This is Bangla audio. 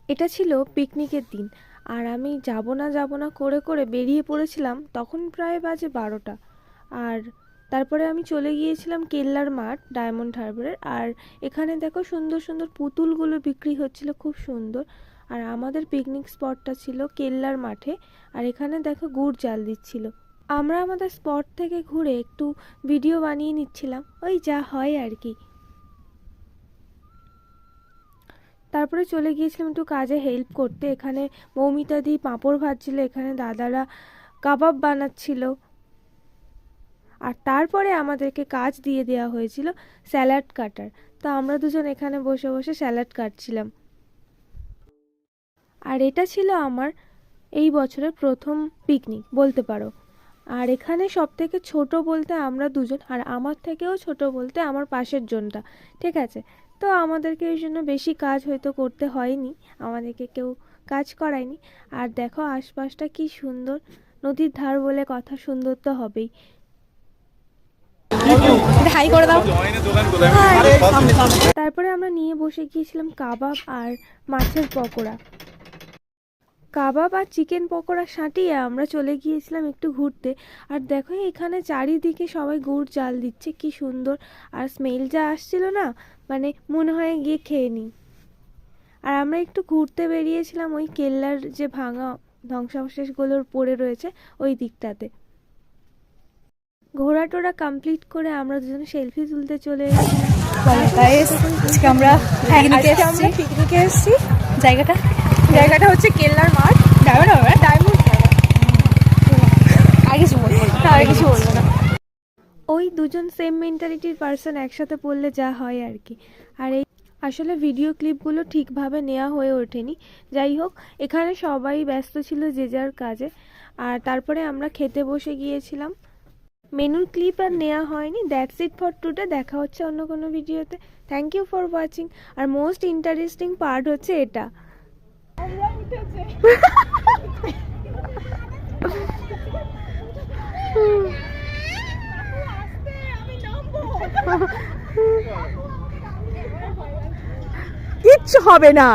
এটা ছিল পিকনিকের দিন, আর আমি যাব না যাব না করে করে বেরিয়ে পড়েছিলাম। তখন প্রায় বাজে 12টা। আর তারপরে আমি চলে গিয়েছিলাম কেল্লার মাঠ, ডায়মন্ড হারবারের। আর এখানে দেখো সুন্দর সুন্দর পুতুলগুলো বিক্রি হচ্ছিল, খুব সুন্দর। আর আমাদের পিকনিক স্পটটা ছিল কেল্লার মাঠে। আর এখানে দেখো গুড় জাল দিচ্ছিল। আমরা আমাদের স্পট থেকে ঘুরে একটু ভিডিও বানিয়ে নিচ্ছিলাম, ওই যা হয় আর কি। তারপরে চলে গিয়েছিলাম একটু কাজে হেল্প করতে। এখানে মৌমিতা দি পাঁপড় ভাজছিল, এখানে দাদারা কাবাব বানাচ্ছিল। আর তারপরে আমাদেরকে কাজ দিয়ে দেওয়া হয়েছিল স্যালাড কাটার। তো আমরা দুজন এখানে বসে বসে স্যালাড কাটছিলাম। আর এটা ছিল আমার এই বছরের প্রথম পিকনিক বলতে পারো। আর এখানে সব থেকে ছোট বলতে আমরা দুজন, আর আমার থেকেও ছোট বলতে আমার পাশের জনটা, ঠিক আছে। তো আমাদেরকে এই জন্য বেশি কাজ হয়তো করতে হয়নি, আমাদেরকে কেউ কাজ করায়নি। আর দেখো আশপাশটা কি সুন্দর, নদীর ধার বলে কথা, সুন্দর তো হবেই। হাই করে দাও। তারপরে আমরা নিয়ে বসে গিয়েছিলাম কাবাব আর মাছের পকোড়া। কাবাব আর চিকেন পকোড়া সাঁটিয়ে আমরা চলে গিয়েছিলাম একটু ঘুরতে। আর দেখো এখানে চারিদিকে সবাই গুড় জাল দিচ্ছে, কি সুন্দর। আর স্মেল যা আসছিল না, মানে মনে হয় গিয়ে খেয়ে নিই। আর আমরা একটু ঘুরতে বেরিয়েছিলাম ওই কেল্লার যে ভাঙা ধ্বংসাবশেষগুলোর পড়ে রয়েছে ওই দিকটাতে। ঘোরা টোরা কমপ্লিট করে আমরা দুজনে সেলফি তুলতে চলে এসেছিলাম। আজকে আমরা পিকনিকে এসেছি। জায়গাটা হচ্ছে কেল্লার মাঠ, ডায়মন্ড। আর কিছু বলবো না। ওই দুজন সেম মেন্টালিটির পার্সন একসাথে পড়লে যা হয় আর কি। আর এই আসলে ভিডিও ক্লিপগুলো ঠিকভাবে নেওয়া হয়ে ওঠেনি। যাই হোক, এখানে সবাই ব্যস্ত ছিল যে যার কাজে। আর তারপরে আমরা খেতে বসে গিয়েছিলাম। মেনুর ক্লিপ আর নেওয়া হয়নি। That's it for today. দেখা হচ্ছে অন্য কোনো ভিডিওতে। Thank you for watching. আর মোস্ট ইন্টারেস্টিং পার্ট হচ্ছে এটা। কিচ্ছু হবে না।